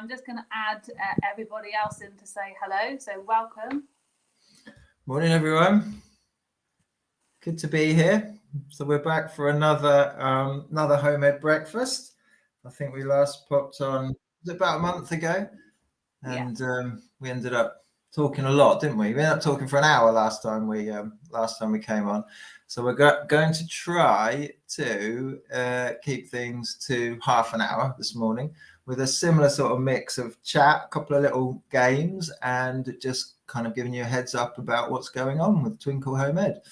I'm just going to add everybody else in to say hello. So welcome. Morning, everyone. Good to be here. So we're back for another homemade breakfast. I think we last popped on, was it about a month ago? And we ended up talking a lot, didn't we? We ended up talking for an hour last time we came on. So we're going to try to keep things to half an hour this morning with a similar sort of mix of chat, a couple of little games, and just kind of giving you a heads up about what's going on with Twinkle Home Ed.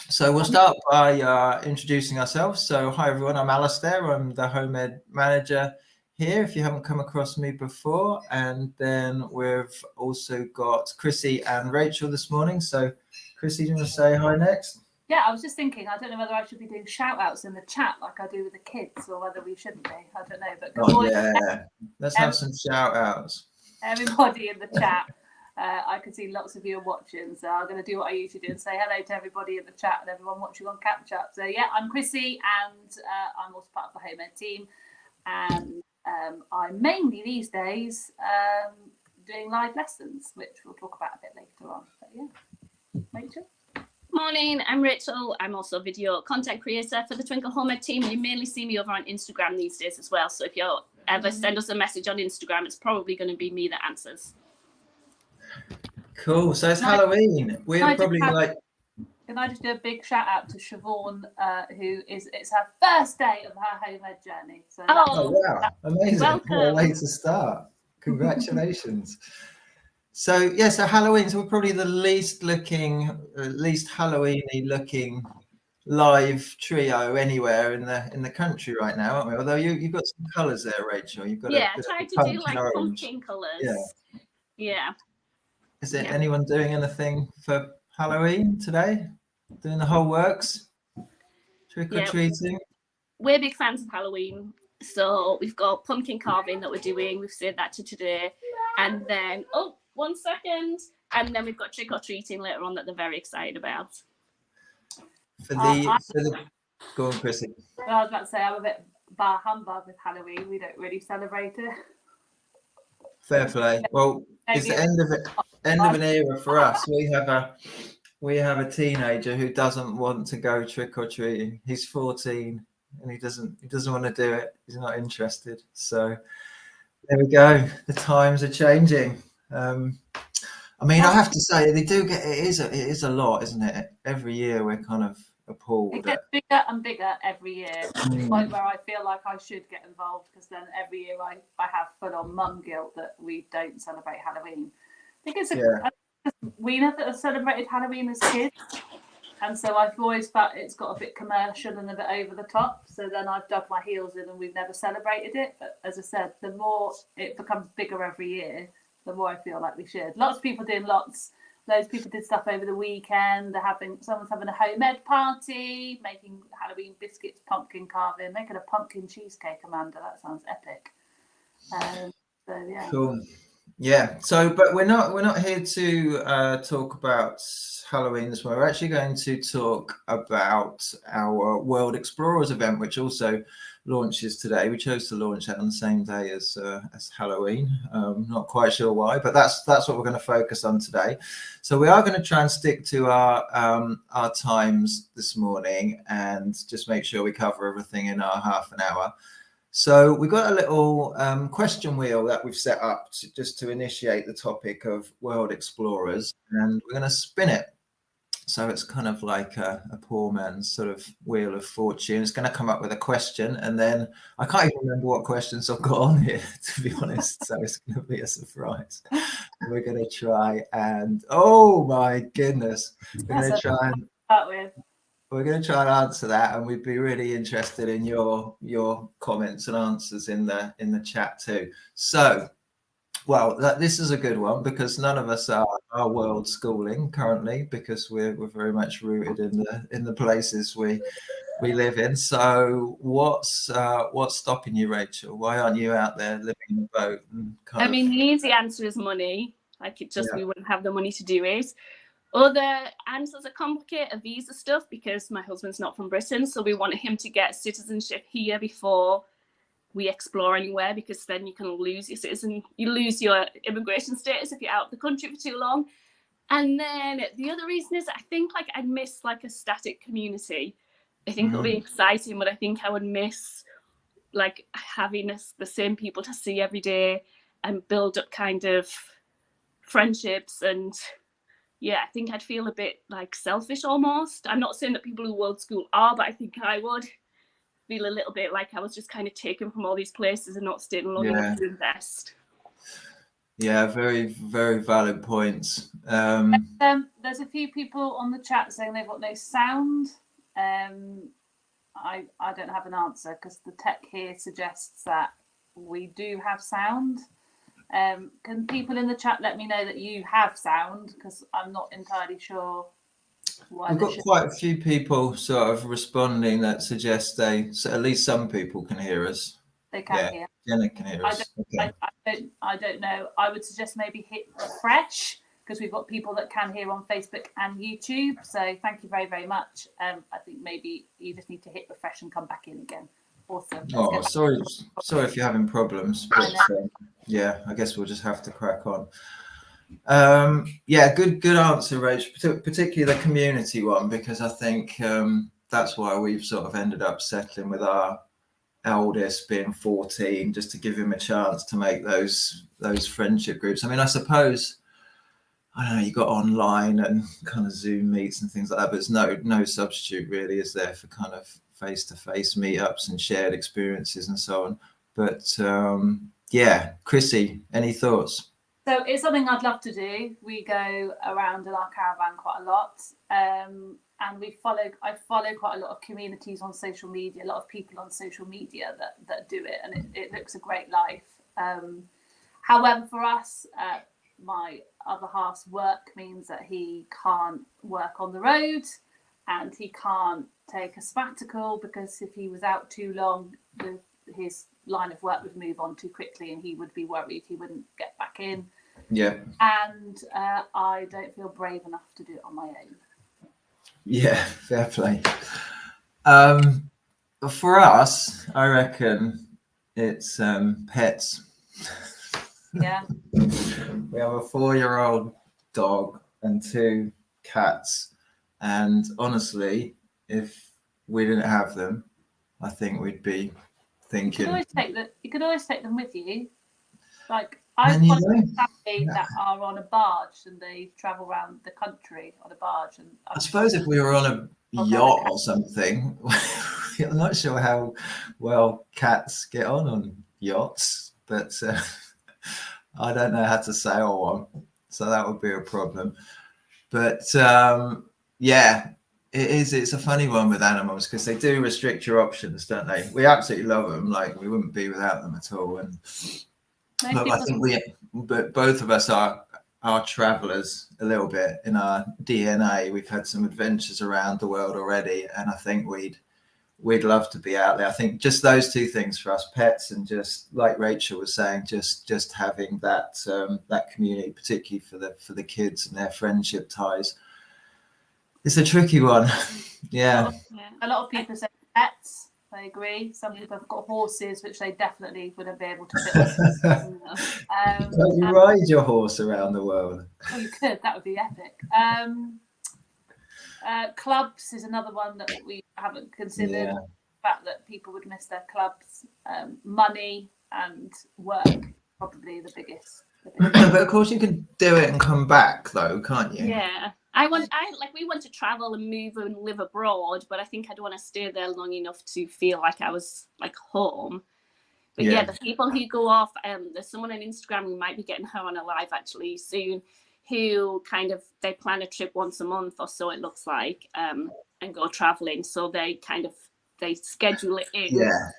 So we'll start by introducing ourselves. So hi everyone, I'm Alistair. I'm the Home Ed manager here, if you haven't come across me before. And then we've also got Chrissy and Rachel this morning. So Chrissy, do you want to say hi next? Yeah, I was just thinking, I don't know whether I should be doing shout outs in the chat like I do with the kids, or whether we shouldn't be. I don't know. But good morning. Yeah, let's have some shout outs. Everybody in the chat. I can see lots of you are watching, so I'm going to do what I usually do and say hello to everybody in the chat and everyone watching on Catch Up. So yeah, I'm Chrissy, and I'm also part of the Home Ed team, and I'm mainly these days doing live lessons, which we'll talk about a bit later on. But yeah, Rachel. Morning, I'm Rachel. I'm also a video content creator for the Twinkle Home Ed team. You mainly see me over on Instagram these days as well. So if you ever send us a message on Instagram, it's probably going to be me that answers. Cool. So it's Halloween. We're probably like. Can I just do a big shout out to Siobhan, it's her first day of her Home Ed journey. So wow, amazing! Welcome. What a way to start. Congratulations. So so Halloween. So we're probably the least Halloweeny looking live trio anywhere in the country right now, aren't we? Although you've got some colours there, Rachel. You've got I tried to do like orange. pumpkin colours. Yeah. Is it anyone doing anything for Halloween today? Doing the whole works? Trick or treating? We're big fans of Halloween. So we've got pumpkin carving that we're doing. We've saved that to today. And then, 1 second. And then we've got trick or treating later on that they're very excited about. Go on, Chrissy. I was about to say, I'm a bit bar humbug with Halloween. We don't really celebrate it. Fair play. Well, it's the end of an era for us. We have a teenager who doesn't want to go trick or treating. He's 14 and he doesn't want to do it. He's not interested. So there we go. The times are changing. I mean, I have to say they do get it is a lot, isn't it? Every year we're kind of appalled. It gets bigger and bigger every year, to the point where I feel like I should get involved, because then every year I have full on mum guilt that we don't celebrate Halloween. I think we never celebrated Halloween as kids, and so I've always felt it's got a bit commercial and a bit over the top. So then I've dug my heels in and we've never celebrated it. But as I said, the more it becomes bigger every year, the more I feel like we should. Lots of people doing loads of people did stuff over the weekend. Someone's having a Home Ed party, making Halloween biscuits, pumpkin carving, making a pumpkin cheesecake. Amanda, that sounds epic. So yeah. Cool. Yeah. So, but we're not here to talk about Halloween this morning. We're actually going to talk about our World Explorers event, which also launches today. We chose to launch that on the same day as Halloween. Not quite sure why, but that's what we're going to focus on today. So we are going to try and stick to our times this morning and just make sure we cover everything in our half an hour. So we've got a little question wheel that we've set up just to initiate the topic of World Explorers, and we're going to spin it. So it's kind of like a poor man's sort of wheel of fortune. It's going to come up with a question, and then I can't even remember what questions I've got on here, to be honest. So it's going to be a surprise. We're going to try and, oh my goodness, we're going to try and answer that, and we'd be really interested in your comments and answers in the chat too. So, well, this is a good one because none of us are world schooling currently, because we're very much rooted in the places we live in. So, what's stopping you, Rachel? Why aren't you out there living in a boat? The easy answer is money. We wouldn't have the money to do it. Other answers are complicated, visa stuff, because my husband's not from Britain, so we wanted him to get citizenship here before we explore anywhere, because then you can lose you lose your immigration status if you're out of the country for too long. And then the other reason is I think like I'd miss like a static community. I think it'll be exciting, but I think I would miss like having the same people to see every day and build up kind of friendships. And yeah, I think I'd feel a bit like selfish almost. I'm not saying that people who world school are, but I think I would feel a little bit like I was just kind of taken from all these places and not staying long enough to invest. Yeah, very, very valid points. There's a few people on the chat saying they've got no sound. I don't have an answer because the tech here suggests that we do have sound. Can people in the chat let me know that you have sound, because I'm not entirely sure why. We've got quite a few people sort of responding that suggest so at least some people can hear us. They can hear. Jenna can hear us. I don't know. I would suggest maybe hit refresh, because we've got people that can hear on Facebook and YouTube. So thank you very, very much. I think maybe you just need to hit refresh and come back in again. Awesome. Oh, sorry if you're having problems. But yeah, I guess we'll just have to crack on. Yeah, good answer, Rach, particularly the community one, because I think that's why we've sort of ended up settling with our eldest being 14, just to give him a chance to make those friendship groups. I mean, I suppose, I don't know, you got online and kind of Zoom meets and things like that, but it's no substitute really, is there, for kind of face-to-face meetups and shared experiences and so on. But yeah, Chrissy, any thoughts? So it's something I'd love to do. We go around in our caravan quite a lot, and I follow quite a lot of communities on social media, a lot of people on social media that do it, and it looks a great life. However, for us, my other half's work means that he can't work on the road and he can't take a sabbatical, because if he was out too long, his line of work would move on too quickly and he would be worried he wouldn't get back in. Yeah. And I don't feel brave enough to do it on my own. Yeah, fair play. For us, I reckon it's pets. Yeah. We have a 4-year-old dog and 2 cats, and honestly, if we didn't have them, I think we'd be thinking. You could always take them with you. Like, I've got a family that are on a barge and they travel around the country on a barge. And I suppose if we were on a yacht or something, I'm not sure how well cats get on yachts, but I don't know how to sail one, so that would be a problem. But yeah, it's a funny one with animals, because they do restrict your options, don't they? We absolutely love them, like we wouldn't be without them at all. And but I think but both of us are travelers a little bit in our DNA. We've had some adventures around the world already, and I think we'd love to be out there. I think just those 2 things for us, pets, and just like Rachel was saying, just having that community, particularly for the kids and their friendship ties. It's a tricky one. Yeah. A lot of people say pets. I agree. Some people have got horses, which they definitely wouldn't be able to fit on. Can't you ride your horse around the world? Oh, you could. That would be epic. Clubs is another one that we haven't considered. Yeah. The fact that people would miss their clubs. Money and work, probably the biggest. But of course, you can do it and come back, though, can't you? Yeah. We want to travel and move and live abroad, but I think I'd want to stay there long enough to feel like I was like home. But yeah, the people who go off, there's someone on Instagram, we might be getting her on a live actually soon, who kind of, they plan a trip once a month or so, it looks like, and go traveling. So they schedule it in. Yeah.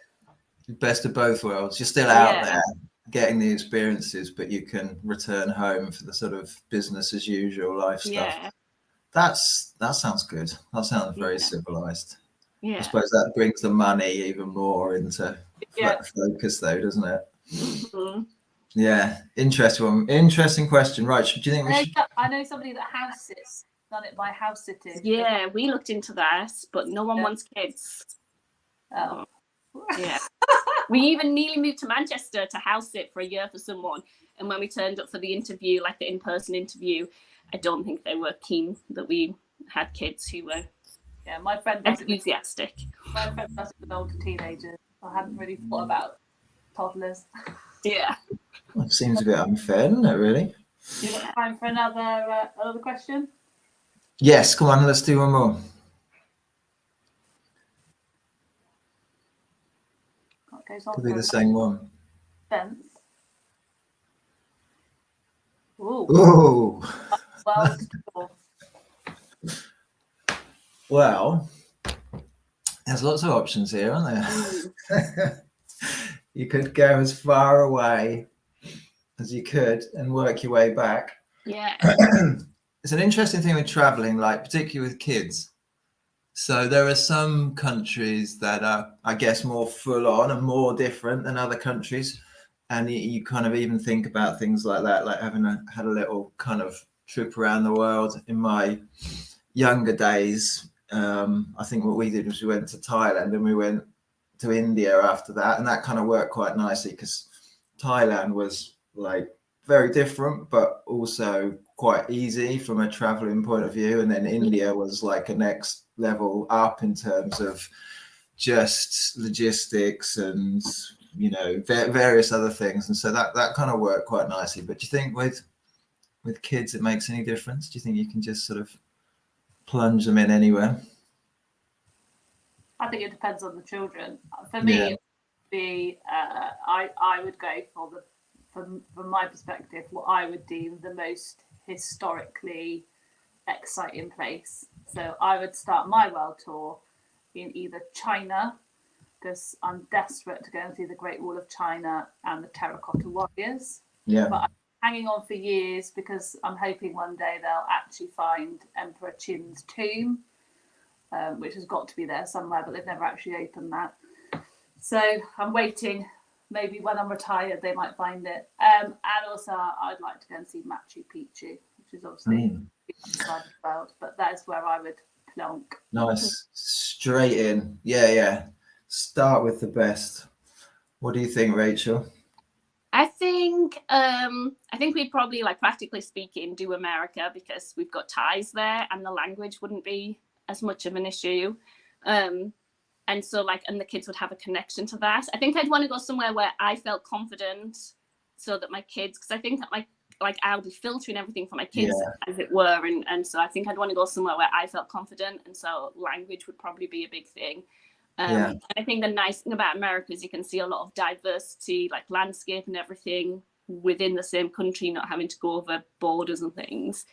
Best of both worlds. You're still out there getting the experiences, but you can return home for the sort of business as usual life stuff. Yeah. That sounds good. That sounds very civilized. Yeah. I suppose that brings the money even more into focus, though, doesn't it? Mm-hmm. Yeah, interesting question. Right, do you think I know somebody that house sits, done it by house sitting. Yeah, we looked into that, but no one wants kids. Oh. Yeah. We even nearly moved to Manchester to house sit for a year for someone. And when we turned up for the interview, like the in-person interview, I don't think they were keen that we had kids who were my friend does enthusiastic. My friend does it with older teenagers. I hadn't really thought about toddlers. Yeah. It seems a bit unfair, doesn't it, really? You got time for another question? Yes, come on, let's do one more. That goes on Could be the same one. Fence. Ooh. Ooh. World tour. Well, there's lots of options here, aren't there? You could go as far away as you could and work your way back. Yeah. It's an interesting thing with traveling, like particularly with kids. So there are some countries that are, I guess, more full on and more different than other countries. And you kind of even think about things like that, like having had a little kind of trip around the world in my younger days. I think what we did was we went to Thailand and we went to India after that, and that kind of worked quite nicely because Thailand was like very different but also quite easy from a traveling point of view, and then India was like a next level up in terms of just logistics and various other things, and so that kind of worked quite nicely. But do you think with kids it makes any difference? Do you think you can just sort of plunge them in anywhere? I think it depends on the children. For me, I would go from my perspective, what I would deem the most historically exciting place. So I would start my world tour in either China, because I'm desperate to go and see the Great Wall of China and the Terracotta Warriors. Yeah. But I'm hanging on for years because I'm hoping one day they'll actually find Emperor Qin's tomb, which has got to be there somewhere, but they've never actually opened that. So I'm waiting. Maybe when I'm retired, they might find it. And also, I'd like to go and see Machu Picchu, which is obviously the other side of the world, but that is where I would plonk. Nice. Straight in. Yeah. Start with the best. What do you think, Rachel? I think we'd probably, like, practically speaking, do America because we've got ties there and the language wouldn't be as much of an issue. And so, and the kids would have a connection to that. I think I'd want to go somewhere where I felt confident so that my kids, because I think like I'll be filtering everything for my kids, as it were. And so I think I'd want to go somewhere where I felt confident. And so language would probably be a big thing. And I think the nice thing about America is you can see a lot of diversity, like landscape and everything within the same country, not having to go over borders and things.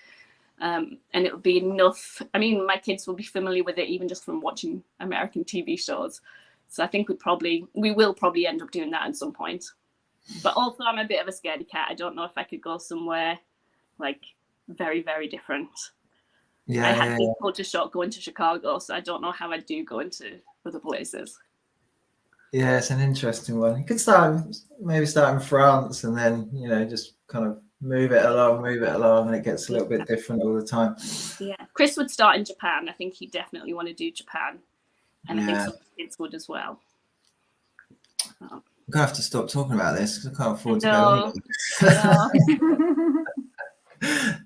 And it would be enough. I mean, my kids will be familiar with it even just from watching American TV shows. So I think we will probably end up doing that at some point. But also, I'm a bit of a scaredy cat. I don't know if I could go somewhere like very, very different. I had this culture shock going to Chicago, so I don't know how I'd do go into other places. Yeah, it's an interesting one. You could start in France and then, just kind of move it along, and it gets a little bit different all the time. Yeah. Chris would start in Japan. I think he'd definitely want to do Japan. And I think some kids would as well. I'm going to have to stop talking about this because I can't afford to go.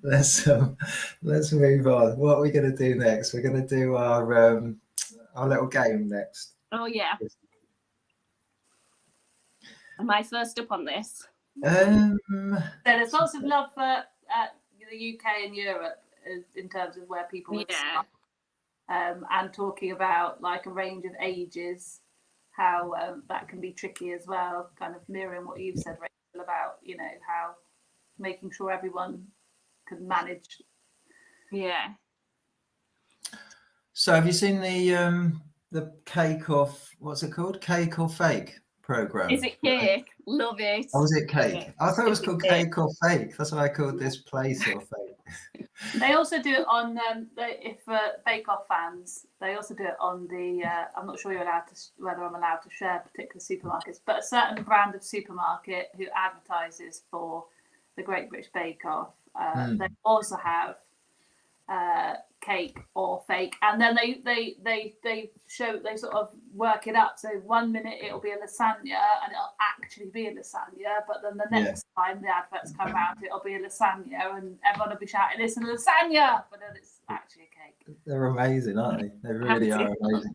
Let's move on. What are we going to do next? We're going to do our little game next. Oh, yeah. Am I first up on this? So there's lots of love for the UK and Europe in terms of where people would start. And talking about like a range of ages, how that can be tricky as well, kind of mirroring what you've said, Rachel, about, how making sure everyone can manage. Yeah. So have you seen the Cake Off, what's it called? Cake or Fake program? Is it Cake? Love it. Oh, was it Cake? I thought it was called Cake or Fake. That's why I called this place or Fake. They also do it on if Bake Off fans. They also do it on the. I'm not sure whether I'm allowed to share particular supermarkets, but a certain brand of supermarket who advertises for the Great British Bake Off. They also have cake or fake, and then they sort of work it up. So 1 minute it'll be a lasagna and it'll actually be a lasagna, but then the next time the adverts come out, it'll be a lasagna and everyone will be shouting, "It's a lasagna," but then it's actually a cake. They're amazing, aren't they? They really are amazing.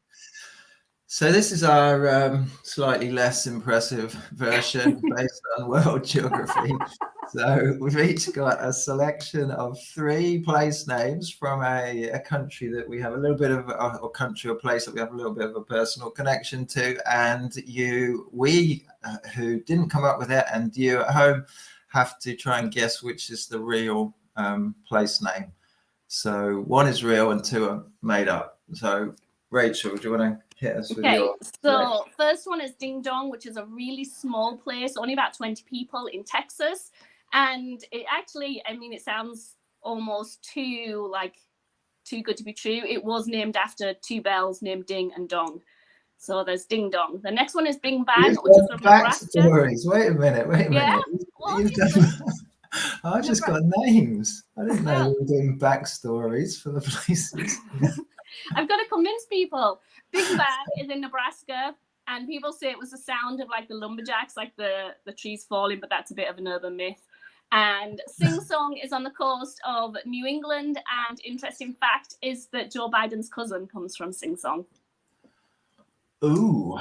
So this is our slightly less impressive version based on world geography. So we've each got a selection of 3 place names from a country that we have a little bit of, or country or place that we have a little bit of a personal connection to. And we who didn't come up with it, and you at home have to try and guess which is the real place name. So 1 is real and 2 are made up. So Rachel, do you want to hit us with your so first one is Ding Dong, which is a really small place, only about 20 people in Texas. And it actually, I mean, it sounds almost too good to be true. It was named after 2 bells named Ding and Dong. So there's Ding Dong. The next one is Bing Bang, which is from Nebraska. Stories. Wait a minute. Yeah, You've done... I've just got names. I didn't know we were doing backstories for the places. I've got to convince people. Bing Bang is in Nebraska, and people say it was the sound of like the lumberjacks, like the trees falling, but that's a bit of an urban myth. And Sing Song is on the coast of New England, and interesting fact is that Joe Biden's cousin comes from Sing Song. Ooh.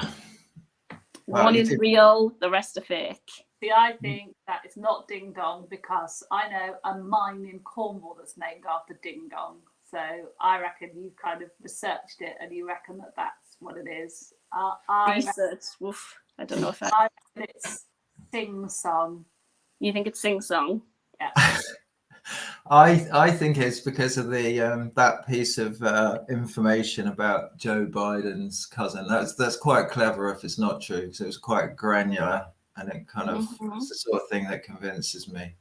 One is real, the rest are fake. See, I think that it's not Ding Dong because I know a mine in Cornwall that's named after Ding Dong. So I reckon you've kind of researched it and you reckon that that's what it is. Research. Oof. I don't know if I reckon it's Sing Song. You think it's Sing Song? Yeah. I think it's because of the that piece of information about Joe Biden's cousin. That's quite clever if it's not true, because it was quite granular and it kind of it's the sort of thing that convinces me.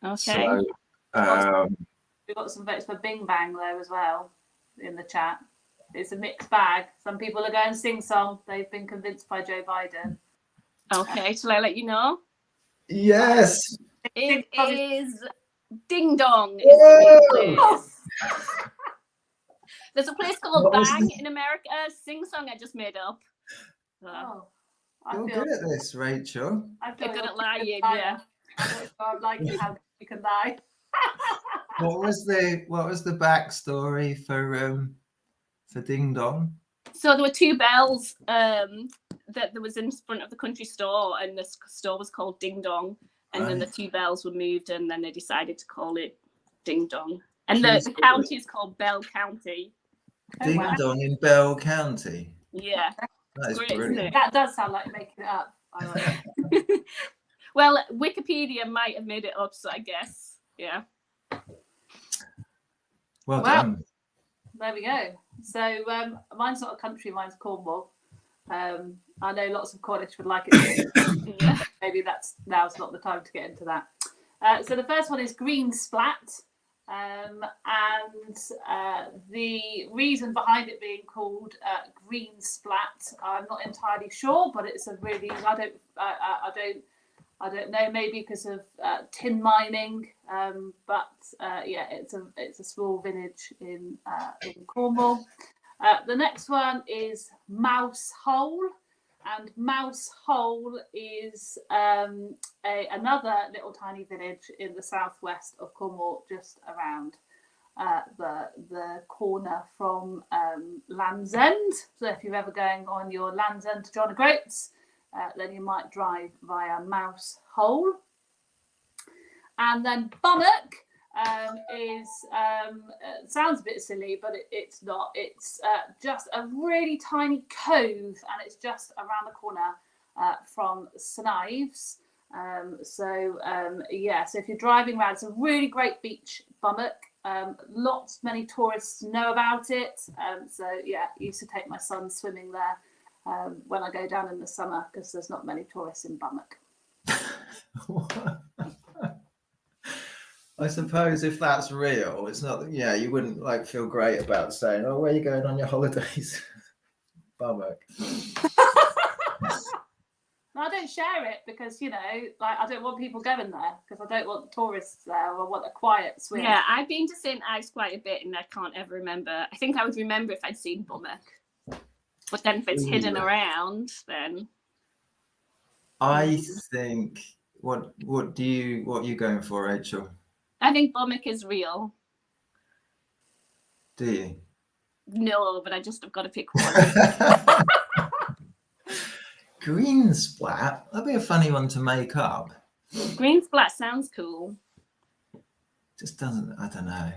Okay. So, we've got some votes for Bing Bang though as well in the chat. It's a mixed bag. Some people are going Sing Song. They've been convinced by Joe Biden. Okay, shall I let you know? Yes. It is Ding Dong. There's a place called Bang in America. Sing Song I just made up. You're good at this, Rachel. You're good at lying, yeah. I'm liking how you can lie. What was the backstory for Ding Dong? So there were 2 bells that there was in front of the country store, and the store was called Ding Dong, and then the 2 bells were moved, and then they decided to call it Ding Dong. And the county is called Bell County. Ding Dong in Bell County. Yeah. That is great, brilliant. Isn't it? That does sound like making it up. I like it. Well, Wikipedia might have made it up, so I guess, yeah. Well done. There we go. So mine's not a country, mine's Cornwall. I know lots of Cornish would like it. Yeah. Maybe now's not the time to get into that. So the first one is Green Splat. And the reason behind it being called Green Splat, I'm not entirely sure, but it's a really I don't know, maybe because of tin mining, but yeah, it's a small village in Cornwall. The next one is Mouse Hole, and Mouse Hole is another little tiny village in the southwest of Cornwall, just around the corner from Land's End. So if you're ever going on your Land's End to John O'Groats, then you might drive via Mouse Hole. And then Bunnock sounds a bit silly, but it's not. It's just a really tiny cove, and it's just around the corner from St Ives. So if you're driving around, it's a really great beach, Bunnock. Many tourists know about it. So yeah, I used to take my son swimming there when I go down in the summer, because there's not many tourists in Bunnock. I suppose if that's real, it's not. Yeah, you wouldn't feel great about saying, "Oh, where are you going on your holidays?" Bunnock. I don't share it because, you know, like I don't want people going there because I don't want tourists there. I want a quiet swim. Yeah, I've been to St Ives quite a bit and I can't ever remember. I think I would remember if I'd seen Bummock. But then if it's hidden around, then I think what are you going for, Rachel? I think Bummock is real. Do you? No, but I just have got to pick one. Green splat? That'd be a funny one to make up. Green splat sounds cool. Just doesn't, I don't know.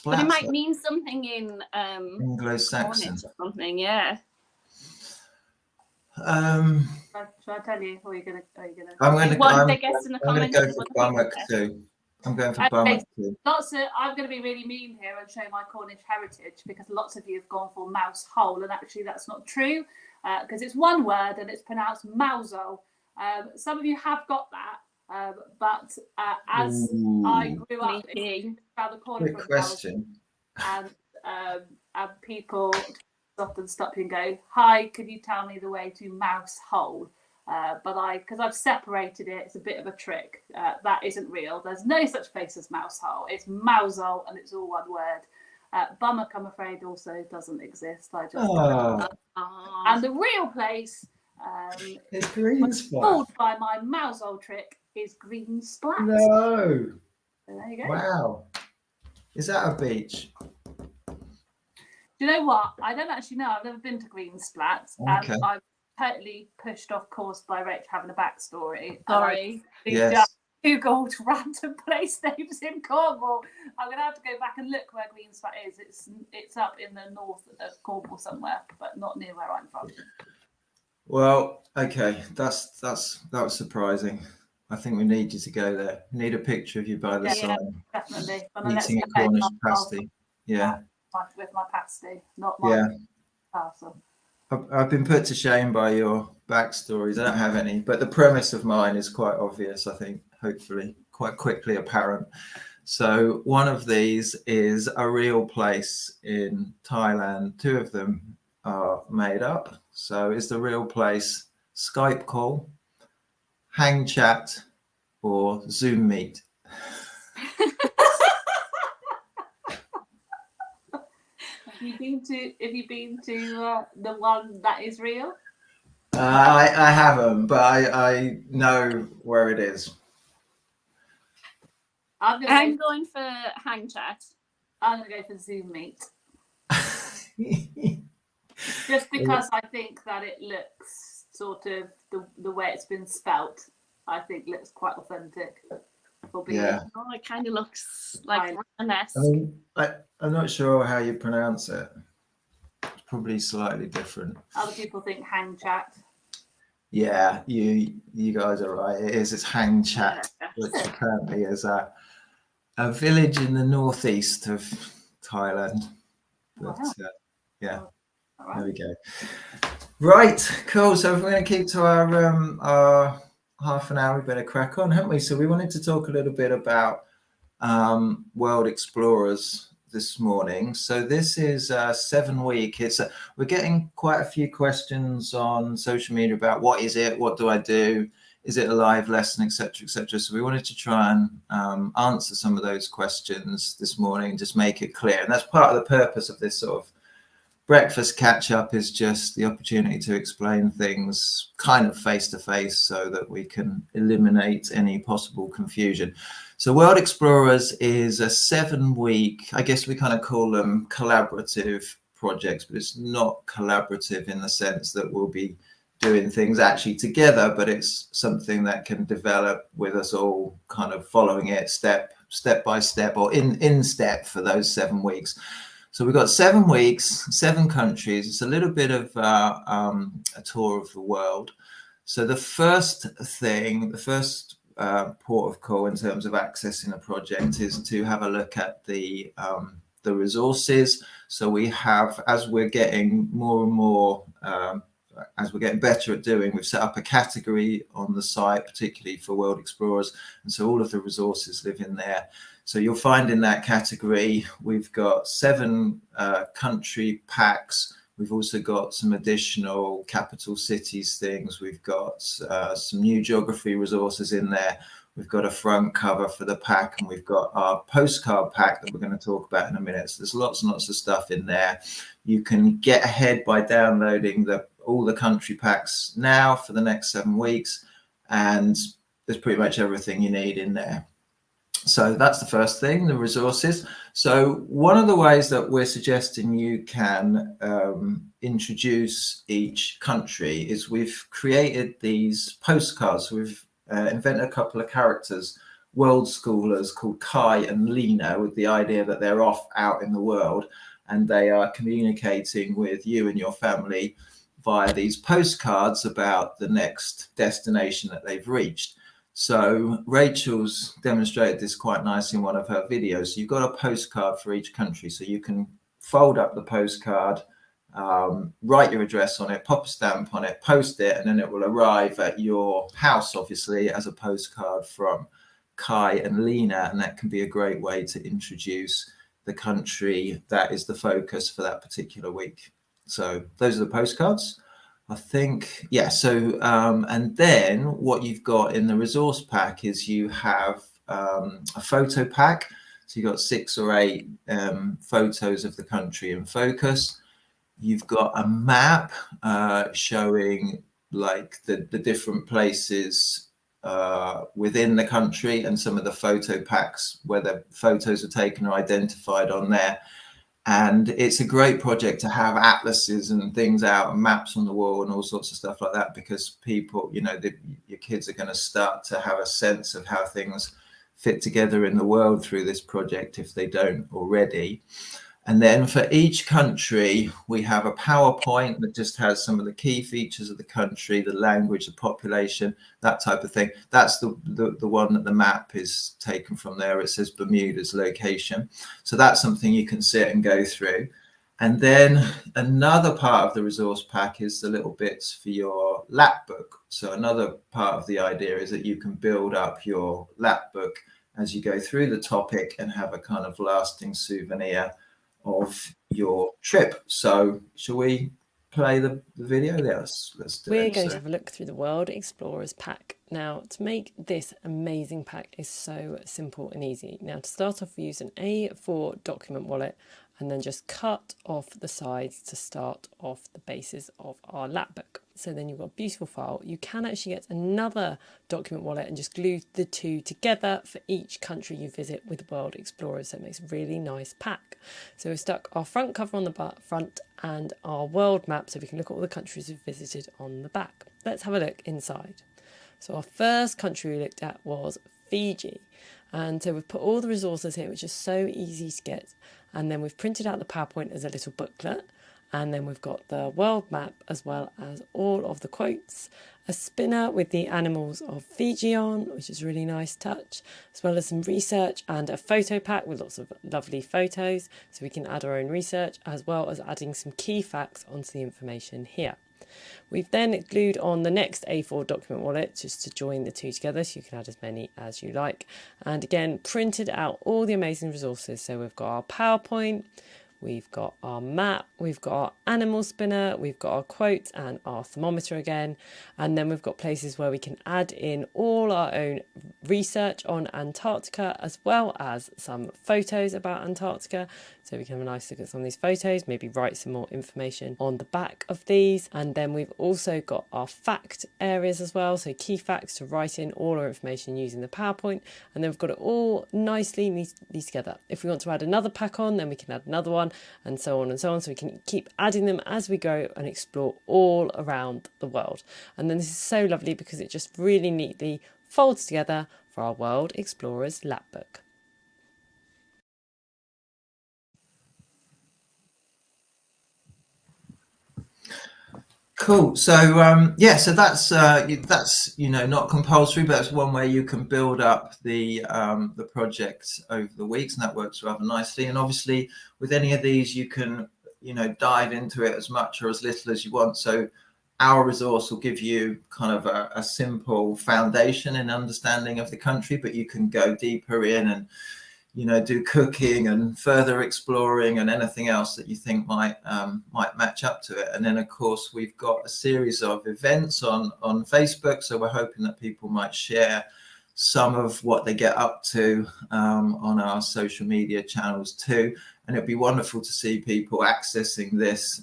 But it might Splat's mean something in Anglo-Saxon. Cornish or something, yeah. Should I tell you? Or are you gonna? I'm going to go for Bummock too. I'm going for Bummock too. I'm going to be really mean here and show my Cornish heritage because lots of you have gone for mouse hole, and actually that's not true because it's one word and it's pronounced mouso. Some of you have got that, but as I grew up around the corner Good from question. and people often stop you and go, "Hi, could you tell me the way to mouse hole?" But because I've separated it, it's a bit of a trick. That isn't real. There's no such place as mouse hole. It's mousehole, and it's all one word. Bummock, I'm afraid, also doesn't exist. I just and the real place it's Green Splat. called by my mousehole trick is Green Splat. No. So there you go. Wow. Is that a beach? Do you know what? I don't actually know. I've never been to Green Splat, Okay. and I'm totally pushed off course by Rach having a backstory. Sorry. Yes. Just googled random place names in Cornwall. I'm gonna have to go back and look where Green Splat is. It's up in the north of Cornwall somewhere, but not near where I'm from. Well, okay, that was surprising. I think we need you to go there. We need a picture of you by the Yeah, sign, definitely. eating a Cornish pasty. Yeah. With my pasty, not my castle. I've been put to shame by your backstories. I don't have any, but the premise of mine is quite obvious, I think, hopefully, quite quickly apparent. So one of these is a real place in Thailand. Two of them are made up. So is the real place Skype call, hang chat, or Zoom meet? Have you been to the one that is real? I haven't, but I know where it is. I'm going for hang chat. I'm going to go for Zoom meet. Just because I think that it looks sort of the way it's been spelt, I think looks quite authentic. Yeah. Oh, it kind of looks like a nest. I mean, I'm not sure how you pronounce it. It's probably slightly different. Other people think hang chat. Yeah, you guys are right. It is. It's hang chat, which apparently is a village in the northeast of Thailand. But yeah, Right. there we go. Right, cool. So if we're going to keep to our half an hour, we better crack on, haven't we? So we wanted to talk a little bit about world explorers this morning. So this is 7 week. We're getting quite a few questions on social media about what is it, what do I do, is it a live lesson, etc., etc. So we wanted to try and answer some of those questions this morning, just make it clear. And that's part of the purpose of this sort of breakfast catch up, is just the opportunity to explain things kind of face to face so that we can eliminate any possible confusion. So World Explorers is a 7 week, I guess we kind of call them collaborative projects, but it's not collaborative in the sense that we'll be doing things actually together, but it's something that can develop with us all kind of following it step by step, or in step for those 7 weeks. So we've got 7 weeks, 7 countries. It's a little bit of a tour of the world. So the first port of call in terms of accessing a project is to have a look at the resources. So we have, as we're getting more and more, as we're getting better at doing, we've set up a category on the site, particularly for World Explorers. And so all of the resources live in there. So you'll find in that category, we've got 7 country packs We've also got some additional capital cities things. We've got some new geography resources in there. We've got a front cover for the pack, and we've got our postcard pack that we're going to talk about in a minute. So there's lots and lots of stuff in there. You can get ahead by downloading all the country packs now for the next 7 weeks, and there's pretty much everything you need in there. So that's the first thing, the resources. So one of the ways that we're suggesting you can introduce each country is we've created these postcards. We've invented a couple of characters, world schoolers called Kai and Lena, with the idea that they're off out in the world and they are communicating with you and your family via these postcards about the next destination that they've reached. So Rachel's demonstrated this quite nicely in one of her videos. You've got a postcard for each country, so you can fold up the postcard, write your address on it, pop a stamp on it, post it, and then it will arrive at your house, obviously, as a postcard from Kai and Lena. And that can be a great way to introduce the country that is the focus for that particular week. So those are the postcards, I think. Yeah. So and then what you've got in the resource pack is you have a photo pack. So you've got 6 or 8 photos of the country in focus. You've got a map showing like the different places within the country, and some of the photo packs where the photos are taken are identified on there. And it's a great project to have atlases and things out and maps on the wall and all sorts of stuff like that, because people, you know, your kids are going to start to have a sense of how things fit together in the world through this project if they don't already. And then for each country, we have a PowerPoint that just has some of the key features of the country, the language, the population, that type of thing. That's the one that the map is taken from there. It says Bermuda's location. So that's something you can sit and go through. And then another part of the resource pack is the little bits for your lap book. So another part of the idea is that you can build up your lap book as you go through the topic and have a kind of lasting souvenir of your trip. So shall we play the video? Let's do it. We're going to have a look through the World Explorers pack. Now, to make this amazing pack is so simple and easy. Now, to start off, we use an A4 document wallet and then just cut off the sides to start off the bases of our lap book. So then you've got a beautiful file. You can actually get another document wallet and just glue the two together for each country you visit with World Explorers. So it makes a really nice pack. So we've stuck our front cover on the front and our world map so we can look at all the countries we've visited on the back. Let's have a look inside. So our first country we looked at was Fiji. And so we've put all the resources here, which is so easy to get. And then we've printed out the PowerPoint as a little booklet. And then we've got the world map as well as all of the quotes, a spinner with the animals of Fiji on, which is a really nice touch, as well as some research and a photo pack with lots of lovely photos. So we can add our own research as well as adding some key facts onto the information here. We've then glued on the next A4 document wallet just to join the two together, so you can add as many as you like. And again, printed out all the amazing resources. So we've got our PowerPoint, we've got our map, we've got our animal spinner, we've got our quotes and our thermometer again. And then we've got places where we can add in all our own research on Antarctica, as well as some photos about Antarctica. So we can have a nice look at some of these photos, maybe write some more information on the back of these. And then we've also got our fact areas as well. So key facts to write in all our information using the PowerPoint. And then we've got it all nicely neatly together. If we want to add another pack on, then we can add another one, and so on and so on. So we can keep adding them as we go and explore all around the world. And then this is so lovely because it just really neatly folds together for our World Explorers lap book. Cool. So yeah, so that's you know, not compulsory, but it's one way you can build up the project over the weeks, and that works rather nicely. And obviously, with any of these, you can, you know, dive into it as much or as little as you want. So our resource will give you kind of a simple foundation and understanding of the country, but you can go deeper in and, do cooking and further exploring and anything else that you think might match up to it. And then, of course, we've got a series of events on Facebook. So we're hoping that people might share some of what they get up to on our social media channels too. And it'd be wonderful to see people accessing this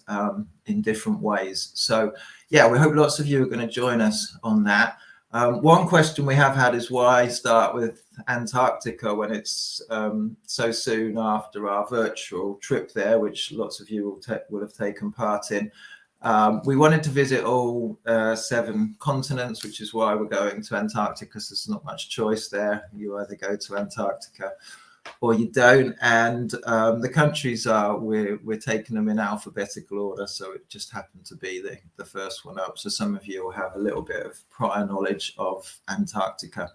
in different ways. So yeah, we hope lots of you are going to join us on that. One question we have had is why start with Antarctica when it's so soon after our virtual trip there, which lots of you will have taken part in. We wanted to visit all 7 continents, which is why we're going to Antarctica, because there's not much choice there. You either go to Antarctica or you don't. And the countries we're taking them in alphabetical order. So it just happened to be the first one up. So some of you will have a little bit of prior knowledge of Antarctica.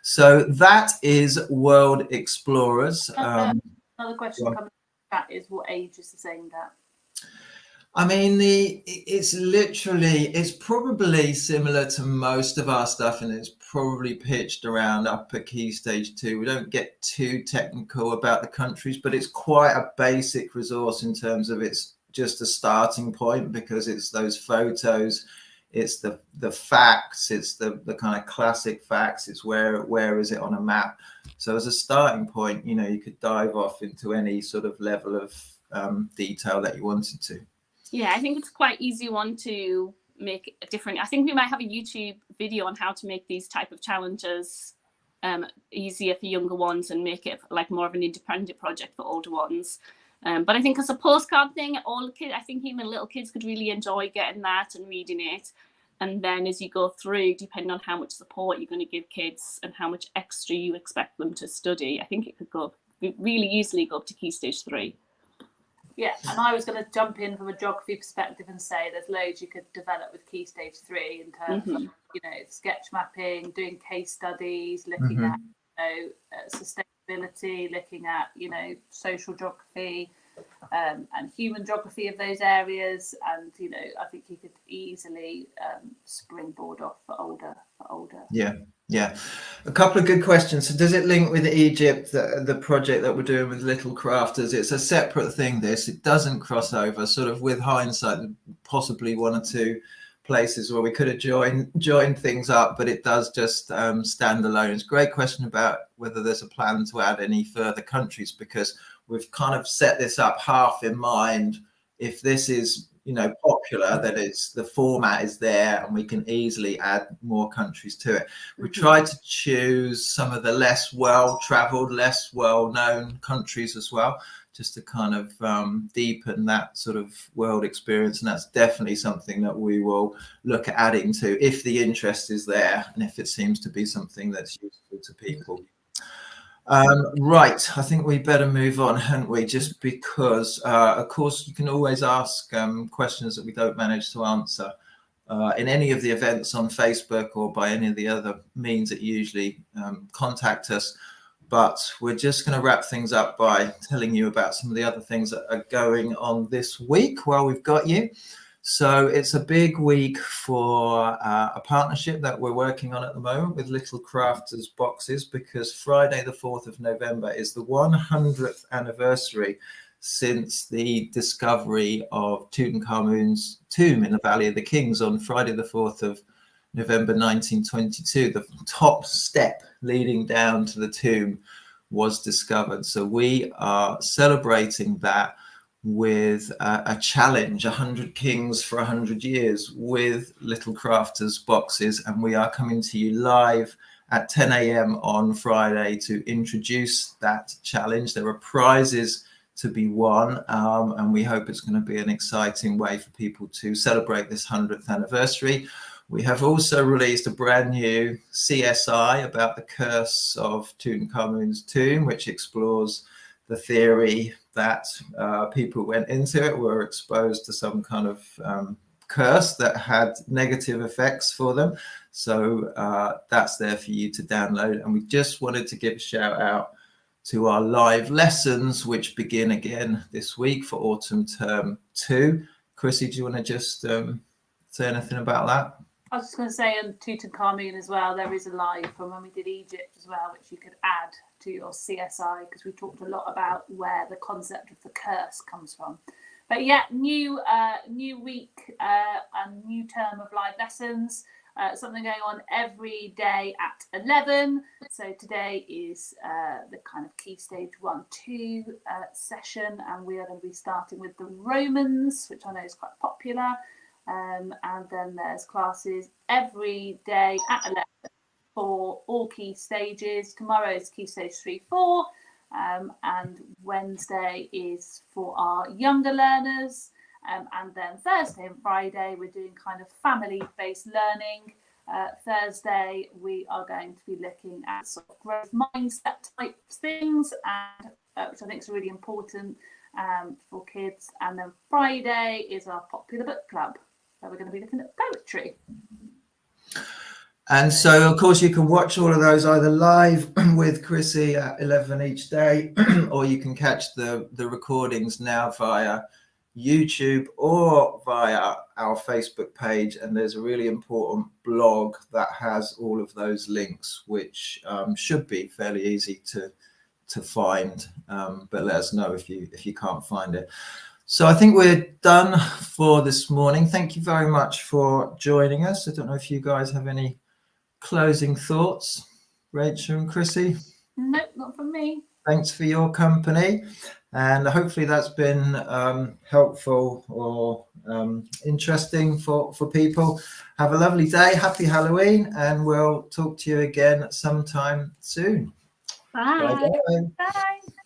So that is World Explorers. Another question coming that is what age is this aimed at? I mean, it's probably similar to most of our stuff, and it's probably pitched around upper key stage 2. We don't get too technical about the countries, but it's quite a basic resource in terms of it's just a starting point, because it's those photos, it's the facts, it's the kind of classic facts, it's where is it on a map. So as a starting point, you could dive off into any sort of level of detail that you wanted to. Yeah, I think it's quite easy one to make a different. I think we might have a YouTube video on how to make these type of challenges easier for younger ones and make it like more of an independent project for older ones. But I think as a postcard thing, I think even little kids could really enjoy getting that and reading it. And then as you go through, depending on how much support you're going to give kids and how much extra you expect them to study, I think it could really easily go up to key stage 3. Yeah, and I was going to jump in from a geography perspective and say there's loads you could develop with key stage 3 in terms of sketch mapping, doing case studies, looking at sustainability, looking at social geography and human geography of those areas, and I think you could easily springboard off for older. Yeah, a couple of good questions. So does it link with Egypt, the project that we're doing with Little Crafters? It's a separate thing, it doesn't cross over. Sort of with hindsight, possibly 1 or 2 places where we could have joined things up, but it does just stand alone. It's a great question about whether there's a plan to add any further countries, because we've kind of set this up half in mind. If this is popular, that the format is there and we can easily add more countries to it. We tried to choose some of the less well-traveled, less well-known countries as well, just to kind of deepen that sort of world experience. And that's definitely something that we will look at adding to if the interest is there and if it seems to be something that's useful to people. Right, I think we better move on, hadn't we? Just because, of course, you can always ask questions that we don't manage to answer in any of the events on Facebook or by any of the other means that you usually contact us. But we're just going to wrap things up by telling you about some of the other things that are going on this week while we've got you. So it's a big week for a partnership that we're working on at the moment with Little Crafters Boxes, because Friday the 4th of November is the 100th anniversary since the discovery of Tutankhamun's tomb in the Valley of the Kings on Friday the 4th of November 1922. The top step leading down to the tomb was discovered. So we are celebrating that with a challenge, 100 kings for 100 years with Little Crafters Boxes, and we are coming to you live at 10 a.m. on Friday to introduce that challenge. There are prizes to be won, and we hope it's going to be an exciting way for people to celebrate this 100th anniversary. We have also released a brand new CSI about the curse of Tutankhamun's tomb, which explores the theory that people went into it were exposed to some kind of curse that had negative effects for them. So that's there for you to download. And we just wanted to give a shout out to our live lessons, which begin again this week for autumn term 2. Chrissy, do you want to just say anything about that? I was just going to say on Tutankhamun as well, there is a live from when we did Egypt as well, which you could add to your CSI, because we talked a lot about where the concept of the curse comes from. But yeah, new week and new term of live lessons. Something going on every day at 11. So today is the kind of key stage 1-2 session, and we are going to be starting with the Romans, which I know is quite popular. And then there's classes every day at 11 for all key stages. Tomorrow is key stage 3-4, and Wednesday is for our younger learners. And then Thursday and Friday, we're doing kind of family-based learning. Thursday, we are going to be looking at sort of growth mindset type things, and which I think is really important for kids. And then Friday is our popular book club, so we're going to be looking at poetry. And so, of course, you can watch all of those either live with Chrissy at 11 each day, or you can catch the recordings now via YouTube or via our Facebook page. And there's a really important blog that has all of those links, which should be fairly easy to find. But let us know if you can't find it. So I think we're done for this morning. Thank you very much for joining us. I don't know if you guys have any closing thoughts, Rachel and Chrissy. No, not from me. Thanks for your company, and hopefully that's been helpful or interesting for people. Have a lovely day, happy Halloween, and we'll talk to you again sometime soon. Bye. Bye. Bye.